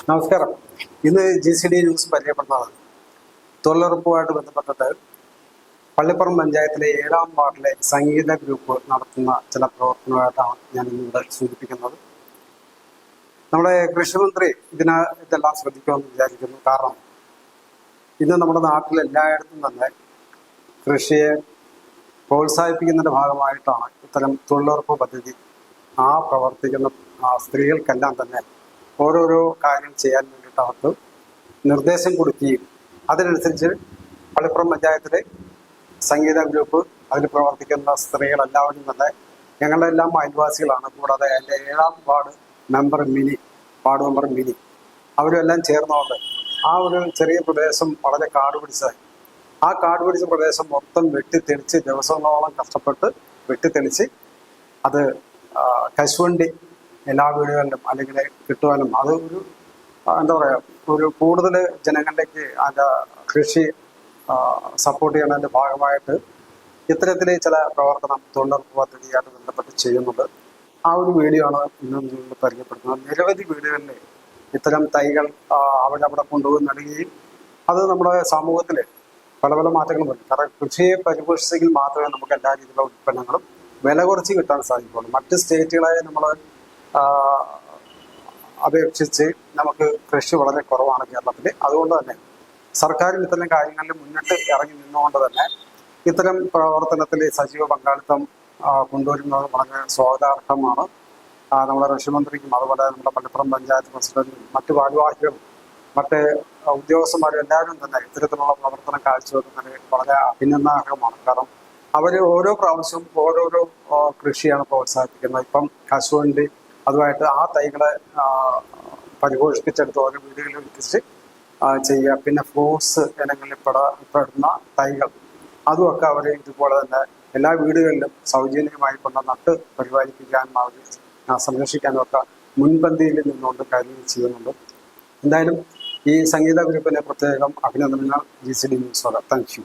നമസ്കാരം. ഇന്ന് GCD news പരിചയപ്പെടുന്നത് തൊഴിലുറപ്പുമായിട്ട് ബന്ധപ്പെട്ടിട്ട് പള്ളിപ്പുറം പഞ്ചായത്തിലെ 7-ാം വാർഡിലെ സംഗീത ഗ്രൂപ്പ് നടത്തുന്ന ചില പ്രവർത്തനമായിട്ടാണ് ഞാൻ ഇന്നിവിടെ സൂചിപ്പിക്കുന്നത്. നമ്മുടെ കൃഷിമന്ത്രി ഇതെല്ലാം ശ്രദ്ധിക്കുമെന്ന് വിചാരിക്കുന്നു. കാരണം ഇന്ന് നമ്മുടെ നാട്ടിൽ എല്ലായിടത്തും തന്നെ കൃഷിയെ പ്രോത്സാഹിപ്പിക്കുന്നതിന്റെ ഭാഗമായിട്ടാണ് ഇത്തരം തൊഴിലുറപ്പ് പദ്ധതി പ്രവർത്തിക്കുന്ന സ്ത്രീകൾക്കെല്ലാം തന്നെ ഓരോരോ കാര്യം ചെയ്യാൻ വേണ്ടിയിട്ട് അവർക്ക് നിർദ്ദേശം കൊടുക്കുകയും അതിനനുസരിച്ച് പള്ളിപ്പുറം പഞ്ചായത്തിലെ സംഗീത ഗ്രൂപ്പ് അതിൽ പ്രവർത്തിക്കുന്ന സ്ത്രീകളെല്ലാവരും തന്നെ ഞങ്ങളുടെ എല്ലാം അയൽവാസികളാണ്. കൂടാതെ എൻ്റെ 7-ാം വാർഡ് മെമ്പർ മിനി അവരും എല്ലാം ചേർന്നുകൊണ്ട് ഒരു ചെറിയ പ്രദേശം വളരെ കാട് പിടിച്ചതായി. കാട് പിടിച്ച പ്രദേശം മൊത്തം വെട്ടിത്തെളിച്ച് ദിവസങ്ങളോളം കഷ്ടപ്പെട്ട് വെട്ടിത്തെളിച്ച് അത് കശുവണ്ടി എല്ലാ വീടുകളിലും അല്ലെങ്കിൽ കിട്ടുവാനും അത് ഒരു കൂടുതൽ ജനങ്ങളിലേക്ക് അതിൻ്റെ കൃഷി സപ്പോർട്ട് ചെയ്യുന്നതിൻ്റെ ഭാഗമായിട്ട് ഇത്തരത്തിൽ ചില പ്രവർത്തനം തൊഴിലുറപ്പ് പദ്ധതിയായിട്ട് ബന്ധപ്പെട്ട് ചെയ്യുന്നുണ്ട്. ഒരു വീഡിയോ ആണ് ഇന്ന് നിങ്ങൾ പരിചയപ്പെടുത്തുന്നത്. നിരവധി വീടുകളിൽ ഇത്തരം തൈകൾ അവിടെ കൊണ്ടുപോയി നടുകയും അത് നമ്മുടെ സമൂഹത്തിൽ പല പല മാറ്റങ്ങളും വരും. കാരണം കൃഷിയെ പരിപോഷിച്ചെങ്കിൽ മാത്രമേ നമുക്ക് എല്ലാ രീതിയിലുള്ള ഉൽപ്പന്നങ്ങളും വില കുറച്ച് കിട്ടാൻ സാധിക്കുള്ളൂ. മറ്റ് സ്റ്റേറ്റുകളെ നമ്മൾ അപേക്ഷിച്ച് നമുക്ക് കൃഷി വളരെ കുറവാണ് കേരളത്തിൽ. അതുകൊണ്ട് തന്നെ സർക്കാരും ഇത്തരം കാര്യങ്ങളിൽ മുന്നിട്ട് ഇറങ്ങി നിന്നുകൊണ്ട് തന്നെ ഇത്തരം പ്രവർത്തനത്തിൽ സജീവ പങ്കാളിത്തം കൊണ്ടുവരുന്നത് വളരെ സ്വാഗതാർഹമാണ്. നമ്മുടെ കൃഷിമന്ത്രിക്കും അതുപോലെ നമ്മുടെ പള്ളിപ്പുറം പഞ്ചായത്ത് പ്രസിഡന്റും മറ്റു ഭാരവാഹികളും മറ്റ് ഉദ്യോഗസ്ഥന്മാരും എല്ലാവരും തന്നെ ഇത്തരത്തിലുള്ള പ്രവർത്തനം കാഴ്ചവെക്കുന്നത് വളരെ അഭിനന്ദനാർഹമാണ്. കാരണം അവർ ഓരോ പ്രാവശ്യവും ഓരോരോ കൃഷിയാണ് പ്രോത്സാഹിപ്പിക്കുന്നത്. ഇപ്പം കശുവണ്ടി അതുമായിട്ട് തൈകളെ പരിപോഷിപ്പിച്ചെടുത്ത് ഓരോ വീടുകളിൽ എത്തിച്ച് ചെയ്യുക. പിന്നെ ഫ്രൂട്ട്സ് ഇനങ്ങളിൽ പെടുന്ന തൈകൾ അതുമൊക്കെ അവർ ഇതുപോലെ തന്നെ എല്ലാ വീടുകളിലും സൗജന്യമായി കൊണ്ട് നട്ട് പരിപാലിപ്പിക്കാനും അവർ സംരക്ഷിക്കാനും ഒക്കെ മുൻപന്തിയിൽ നിന്നുകൊണ്ട് കാര്യങ്ങൾ ചെയ്യുന്നുണ്ട്. എന്തായാലും ഈ സംഗീത ഗ്രൂപ്പിനെ പ്രത്യേകം അഭിനന്ദനങ്ങൾ. GCD news. Thank you.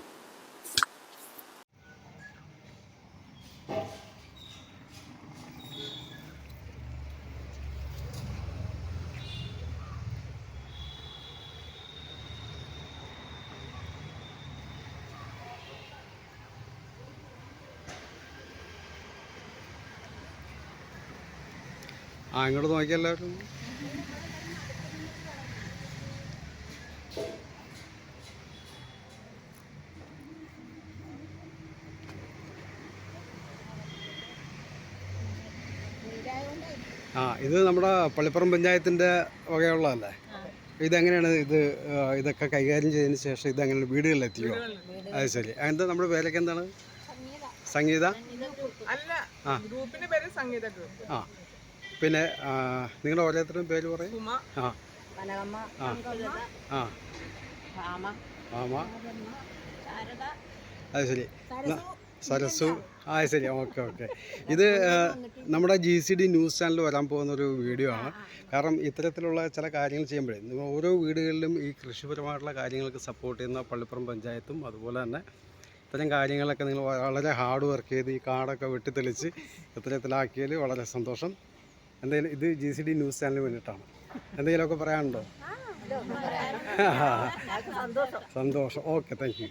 ഇങ്ങോട്ട് നോക്കിയെല്ലാവരും. ഇത് നമ്മുടെ പള്ളിപ്പുറം പഞ്ചായത്തിൻ്റെ വകയുള്ളതല്ലേ? ഇതെങ്ങനെയാണ് ഇതൊക്കെ കൈകാര്യം ചെയ്തതിന് ശേഷം ഇതെങ്ങനെ വീടുകളിലെത്തിയോ? അത് ശരി. എന്താ നമ്മുടെ പേരൊക്കെ എന്താണ്? സംഗീത. പിന്നെ നിങ്ങളുടെ ഓരോരുത്തരും പേര് പറയും. അത് ശരി. സരസു. ശരി. ഓക്കെ. ഇത് നമ്മുടെ GCD ന്യൂസ് ചാനൽ വരാൻ പോകുന്നൊരു വീഡിയോ ആണ്. കാരണം ഇത്തരത്തിലുള്ള ചില കാര്യങ്ങൾ ചെയ്യുമ്പോഴേ നിങ്ങൾ ഓരോ വീടുകളിലും ഈ കൃഷിപരമായിട്ടുള്ള കാര്യങ്ങൾക്ക് സപ്പോർട്ട് ചെയ്യുന്ന പള്ളിപ്പുറം പഞ്ചായത്തും അതുപോലെ തന്നെ ഇത്തരം കാര്യങ്ങളൊക്കെ നിങ്ങൾ വളരെ ഹാർഡ് വർക്ക് ചെയ്ത് ഈ കാടൊക്കെ വെട്ടിത്തെളിച്ച് ഇത്തരത്തിലാക്കിയതിൽ വളരെ സന്തോഷം. എന്തെങ്കിലും ഇത് GCD ന്യൂസ് ചാനലിന് വേണ്ടിയിട്ടാണ്. എന്തെങ്കിലുമൊക്കെ പറയാനുണ്ടോ? സന്തോഷം. ഓക്കെ. Thank you.